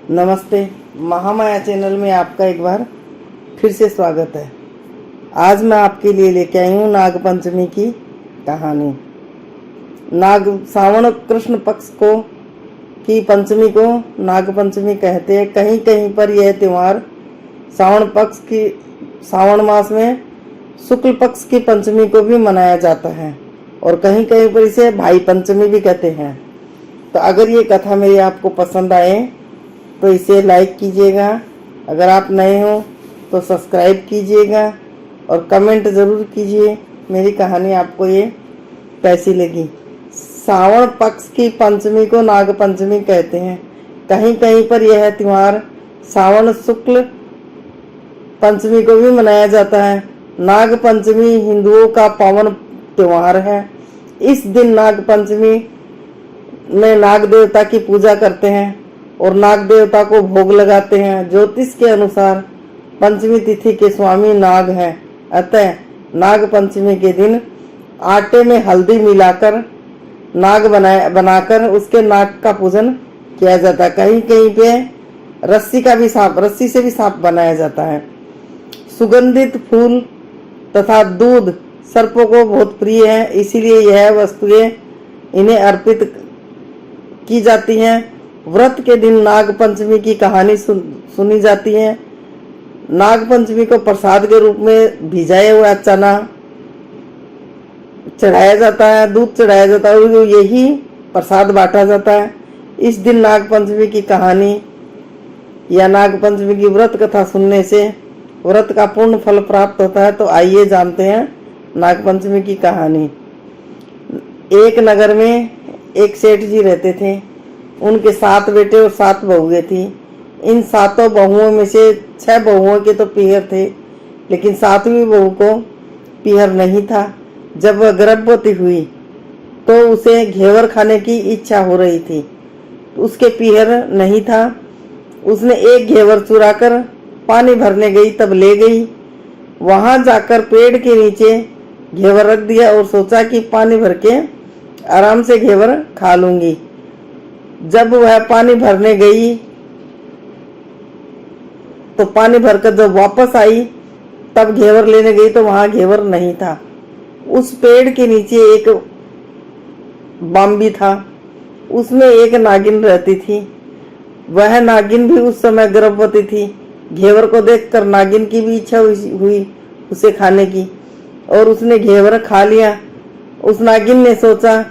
नमस्ते, महामाया चैनल में आपका एक बार फिर से स्वागत है। आज मैं आपके लिए लेके आई हूँ नाग पंचमी की कहानी। श्रावण कृष्ण पक्ष को की पंचमी को नाग पंचमी कहते हैं। कहीं कहीं पर यह त्योहार श्रावण मास में शुक्ल पक्ष की पंचमी को भी मनाया जाता है और कहीं कहीं पर इसे भाई पंचमी भी कहते हैं। तो अगर ये कथा मेरी आपको पसंद आए तो इसे लाइक कीजिएगा, अगर आप नए हो तो सब्सक्राइब कीजिएगा और कमेंट ज़रूर कीजिए मेरी कहानी आपको ये कैसी लगी। श्रावण पक्ष की पंचमी को नाग पंचमी कहते हैं। कहीं कहीं पर यह त्यौहार श्रावण शुक्ल पंचमी को भी मनाया जाता है। नाग पंचमी हिंदुओं का पावन त्यौहार है। इस दिन नाग पंचमी में नाग देवता की पूजा करते हैं और नाग देवता को भोग लगाते हैं। ज्योतिष के अनुसार पंचमी तिथि के स्वामी नाग हैं, अतः नाग पंचमी के दिन आटे में हल्दी मिलाकर नाग बनाकर उसके नाग का पूजन किया जाता है। कहीं कहीं पे रस्सी से भी सांप बनाया जाता है। सुगंधित फूल तथा दूध सर्पों को बहुत प्रिय है, इसीलिए यह वस्तुएं इन्हें अर्पित की जाती हैं। व्रत के दिन नाग पंचमी की कहानी सुनी जाती है। नाग पंचमी को प्रसाद के रूप में भिजाया हुआ चना चढ़ाया जाता है, दूध चढ़ाया जाता है और यही प्रसाद बांटा जाता है। इस दिन नाग पंचमी की कहानी या नाग पंचमी की व्रत कथा सुनने से व्रत का पूर्ण फल प्राप्त होता है। तो आइए जानते हैं नाग पंचमी की कहानी। एक नगर में एक सेठ जी रहते थे। उनके 7 बेटे और 7 बहुएं थी। इन 7 बहुओं में से 6 बहुओं के तो पीहर थे, लेकिन 7वीं बहू को पीहर नहीं था। जब वह गर्भवती हुई तो उसे घेवर खाने की इच्छा हो रही थी। उसके पीहर नहीं था। उसने एक घेवर चुराकर पानी भरने गई, तब ले गई। वहां जाकर पेड़ के नीचे घेवर रख दिया और सोचा कि पानी भर के आराम से घेवर खा लूंगी। जब वह पानी भरने गई तो पानी भरकर जब वापस आई तब घेवर लेने गई तो वहां घेवर नहीं था। उस पेड़ के नीचे एक बाम्बी था, उसमें एक नागिन रहती थी। वह नागिन भी उस समय गर्भवती थी। घेवर को देखकर नागिन की भी इच्छा हुई उसे खाने की और उसने घेवर खा लिया। उस नागिन ने सोचा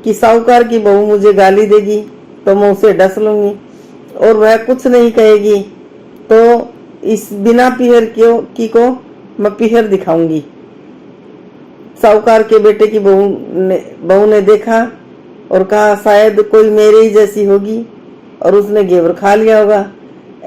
कि साहूकार की बहू मुझे गाली देगी तो मैं उसे डस लूंगी और वह कुछ नहीं कहेगी, तो इस बिना पीहर को मैं पीहर दिखाऊंगी। साहूकार के बेटे की बहू ने देखा और कहा शायद कोई मेरे ही जैसी होगी और उसने घेवर खा लिया होगा।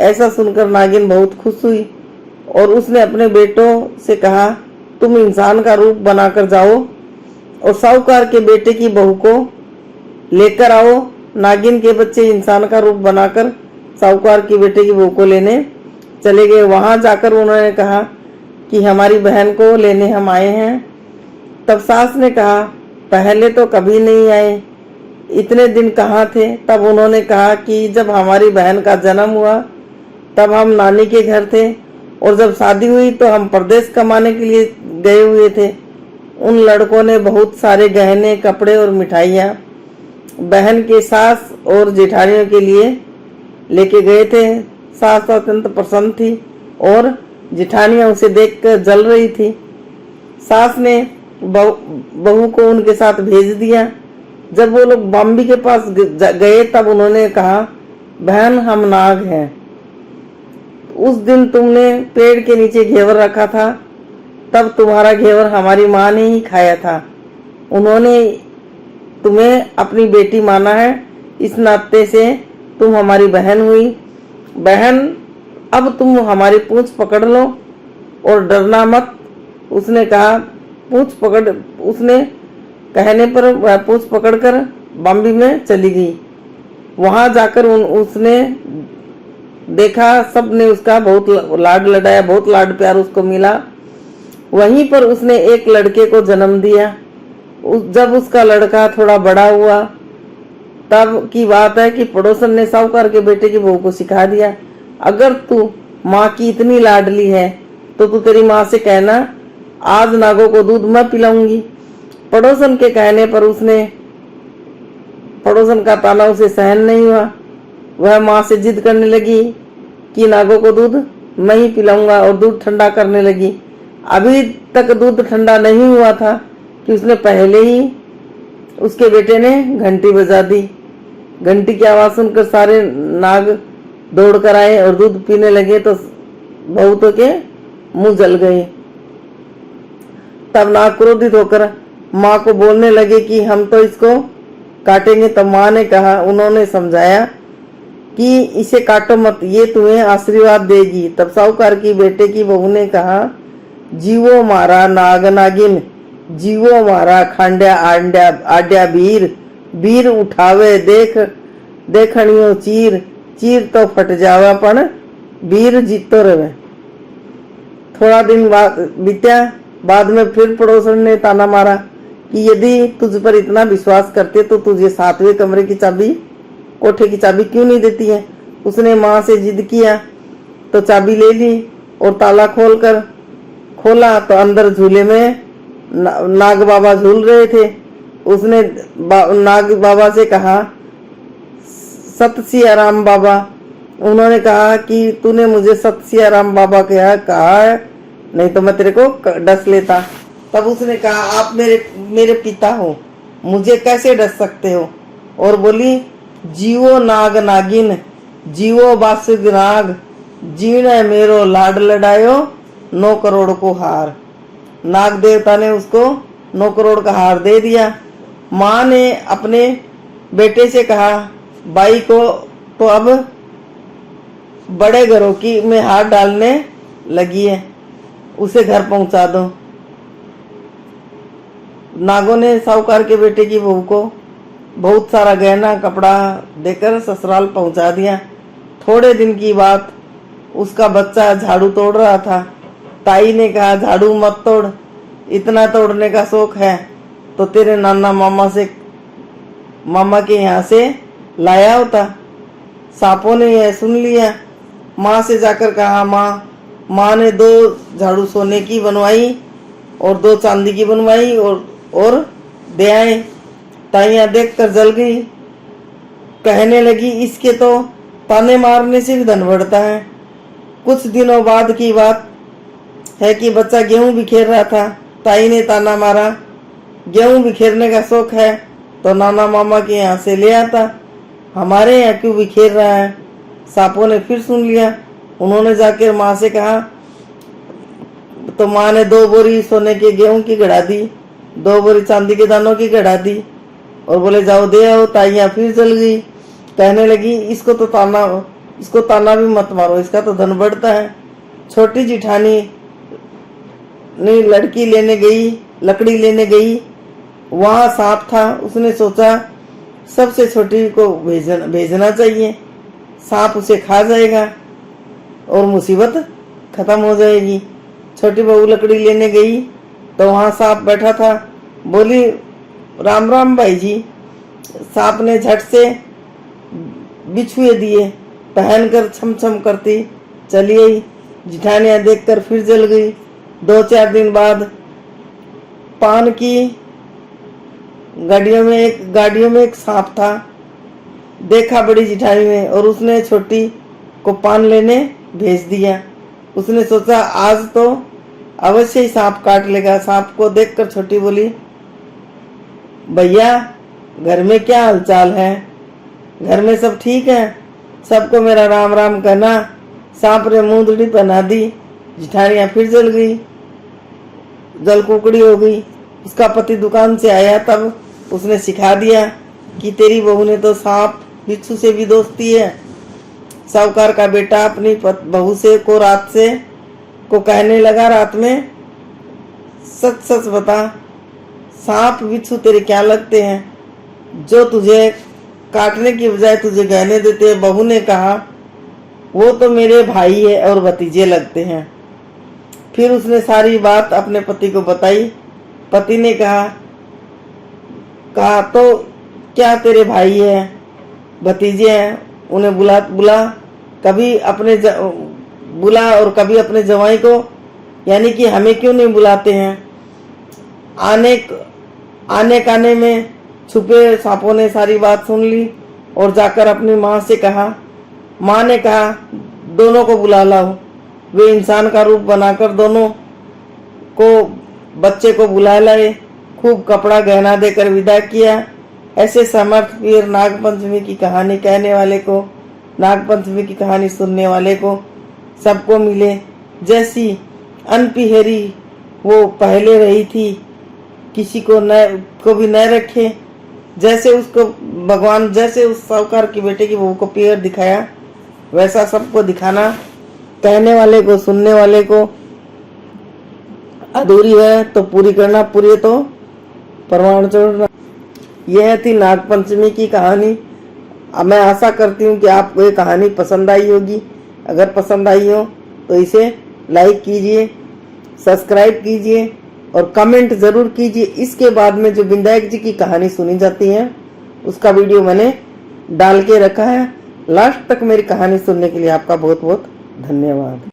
ऐसा सुनकर नागिन बहुत खुश हुई और उसने अपने बेटों से कहा, तुम इंसान का रूप बनाकर जाओ और साहूकार के बेटे की बहू को लेकर आओ। नागिन के बच्चे इंसान का रूप बनाकर साहूकार की बेटे की बहू को लेने चले गए। वहां जाकर उन्होंने कहा कि हमारी बहन को लेने हम आए हैं। तब सास ने कहा, पहले तो कभी नहीं आए, इतने दिन कहाँ थे? तब उन्होंने कहा कि जब हमारी बहन का जन्म हुआ तब हम नानी के घर थे और जब शादी हुई तो हम परदेश कमाने के लिए गए हुए थे। उन लड़कों ने बहुत सारे गहने, कपड़े और मिठाइयाँ बहन के सास और जेठानियों के लिए लेके गए थे। सास अत्यंत प्रसन्न थी और जेठानियां उसे देखकर जल रही थी। सास ने बहू को उनके साथ भेज दिया। जब वो लोग बाम्बी के पास गए तब उन्होंने कहा, बहन हम नाग हैं। उस दिन तुमने पेड़ के नीचे घेवर रखा था, तब तुम्हारा घेवर हमारी माँ ने ही खाया था। उन्होंने तुम्हें अपनी बेटी माना है, इस नाते से तुम हमारी बहन हुई। बहन अब तुम हमारी पूंछ पकड़ लो और डरना मत। उसने कहा, पूंछ पकड़। उसने कहने पर वह पूंछ पकड़कर बाम्बी में चली गई। वहां जाकर उसने देखा सबने उसका बहुत लाड लडाया, बहुत लाड प्यार उसको मिला। वहीं पर उसने एक लड़के को जन्म दिया। जब उसका लड़का थोड़ा बड़ा हुआ तब की बात है कि पड़ोसन ने साहूकार के बेटे की बहू को सिखा दिया, अगर तू माँ की इतनी लाडली है तो तू तेरी माँ से कहना आज नागों को दूध मैं पिलाऊंगी। पड़ोसन के कहने पर पड़ोसन का ताना उसे सहन नहीं हुआ। वह माँ से जिद करने लगी कि नागों को दूध मैं ही पिलाऊंगा और दूध ठंडा करने लगी। अभी तक दूध ठंडा नहीं हुआ था कि उसने पहले ही उसके बेटे ने घंटी बजा दी। घंटी की आवाज सुनकर सारे नाग दौड़ कर आए और दूध पीने लगे तो बहुतों के मुंह जल गए। तब नाग क्रोधित होकर माँ को बोलने लगे कि हम तो इसको काटेंगे। तब माँ ने कहा, उन्होंने समझाया कि इसे काटो मत, ये तुम्हें आशीर्वाद देगी। तब साहूकार की बेटे की बहू ने कहा, जीवो मारा नाग नागिन, जीवो मारा खांड्या आंड्या आड्या वीर उठावे देखणियो चीर तो फट जावा पण वीर जीतो रहे। थोड़ा दिन बीत्या, बाद में फिर पड़ोसन ने ताना मारा कि यदि तुझ पर इतना विश्वास करते तो तुझे 7वें कमरे की चाबी, कोठे की चाबी क्यों नहीं देती है। उसने माँ से जिद किया तो चाबी ले ली और ताला खोला तो अंदर झूले में नाग बाबा झूल रहे थे। उसने नाग बाबा से कहा, सत सिया राम बाबा। उन्होंने कहा कि तूने मुझे सत सिया राम बाबा कहा है, नहीं तो मैं तेरे को डस लेता। तब उसने कहा, आप मेरे पिता हो, मुझे कैसे डस सकते हो। और बोली, जीवो नाग नागिन, जीवो बासुग नाग, जीने मेरो लाड लड़ायो 9 करोड़ को हार। नाग देवता ने उसको 9 करोड़ का हार दे दिया। माँ ने अपने बेटे से कहा, बाई को तो अब बड़े घरों की में हाथ डालने लगी है, उसे घर पहुंचा दो। नागों ने साहूकार के बेटे की बहू को बहुत सारा गहना कपड़ा देकर ससुराल पहुंचा दिया। थोड़े दिन की बात, उसका बच्चा झाड़ू तोड़ रहा था। ताई ने कहा, झाड़ू मत तोड़, इतना तोड़ने का शौक है तो तेरे नाना मामा के यहाँ से लाया होता। सांपों ने यह सुन लिया। माँ से जाकर कहा, माँ ने 2 झाड़ू सोने की बनवाई और 2 चांदी की बनवाई और दे आए। ताइयां देखकर जल गई, कहने लगी, इसके तो ताने मारने से भी धन बढ़ता है। कुछ दिनों बाद की बात है कि बच्चा गेहूं बिखेर रहा था। ताई ने ताना मारा, गेहूं बिखेरने का शौक है तो नाना मामा के यहाँ से ले आता, हमारे यहाँ क्यों बिखेर रहा है। सांपों ने फिर सुन लिया। उन्होंने जाकर माँ से कहा तो माँ ने 2 बोरी सोने के गेहूं की गढ़ा दी, 2 बोरी चांदी के दानों की गढ़ा दी और बोले, जाओ दे आओ। ताइयां फिर जल गई, कहने लगी, इसको ताना भी मत मारो, इसका तो धन बढ़ता है। छोटी जिठानी ने लकड़ी लेने गई, वहां सांप था। उसने सोचा सबसे छोटी को भेजना चाहिए, सांप उसे खा जाएगा और मुसीबत खत्म हो जाएगी। छोटी बहू लकड़ी लेने गई तो वहां सांप बैठा था। बोली, राम राम भाई जी। सांप ने झट से बिछुए दिए, पहनकर छम छम करती चली आई। जिठानियां देखकर फिर जल गई। 2-4 दिन बाद पान की गाड़ियों में एक सांप था। देखा बड़ी जिठानी ने और उसने छोटी को पान लेने भेज दिया। उसने सोचा आज तो अवश्य ही सांप काट लेगा। सांप को देखकर छोटी बोली, भैया घर में क्या हालचाल है, घर में सब ठीक है। सबको मेरा राम राम कहना। सांप ने मुंदड़ी पहना दी। जिठानियां फिर जल गई, जल कुकड़ी हो गई। उसका पति दुकान से आया, तब उसने सिखा दिया कि तेरी बहू ने तो सांप बिच्छू से भी दोस्ती है। साहूकार का बेटा अपनी बहू से रात को कहने लगा, रात में सच सच बता, सांप बिच्छू तेरे क्या लगते हैं जो तुझे काटने की बजाय तुझे गहने देते हैं। बहू ने कहा, वो तो मेरे भाई है और भतीजे लगते हैं। फिर उसने सारी बात अपने पति को बताई। पति ने कहा तो क्या तेरे भाई है भतीजे हैं उन्हें बुला कभी अपने बुला और कभी अपने जवाई को, यानी कि हमें क्यों नहीं बुलाते हैं। आने में छुपे सांपों ने सारी बात सुन ली और जाकर अपनी माँ से कहा। माँ ने कहा दोनों को बुला लाओ। वे इंसान का रूप बनाकर दोनों को बच्चे को बुला लाए, खूब कपड़ा गहना देकर विदा किया। ऐसे समर्थ वीर नागपंचमी की कहानी कहने वाले को, नागपंचमी की कहानी सुनने वाले को सबको मिले। जैसी अनपिहेरी वो पहले रही थी, किसी को भी न रखे। जैसे उसको भगवान, जैसे उस साहूकार की बेटे की बहू को पियर दिखाया, वैसा सबको दिखाना। कहने वाले को, सुनने वाले को अधूरी है तो पूरी करना, पूरी तो प्रमाण छोड़ना। यह थी नागपंचमी की कहानी। अब मैं आशा करती हूँ कि आपको ये कहानी पसंद आई होगी। अगर पसंद आई हो तो इसे लाइक कीजिए, सब्सक्राइब कीजिए और कमेंट ज़रूर कीजिए। इसके बाद में जो विनायक जी की कहानी सुनी जाती है उसका वीडियो मैंने डाल के रखा है। लास्ट तक मेरी कहानी सुनने के लिए आपका बहुत बहुत धन्यवाद।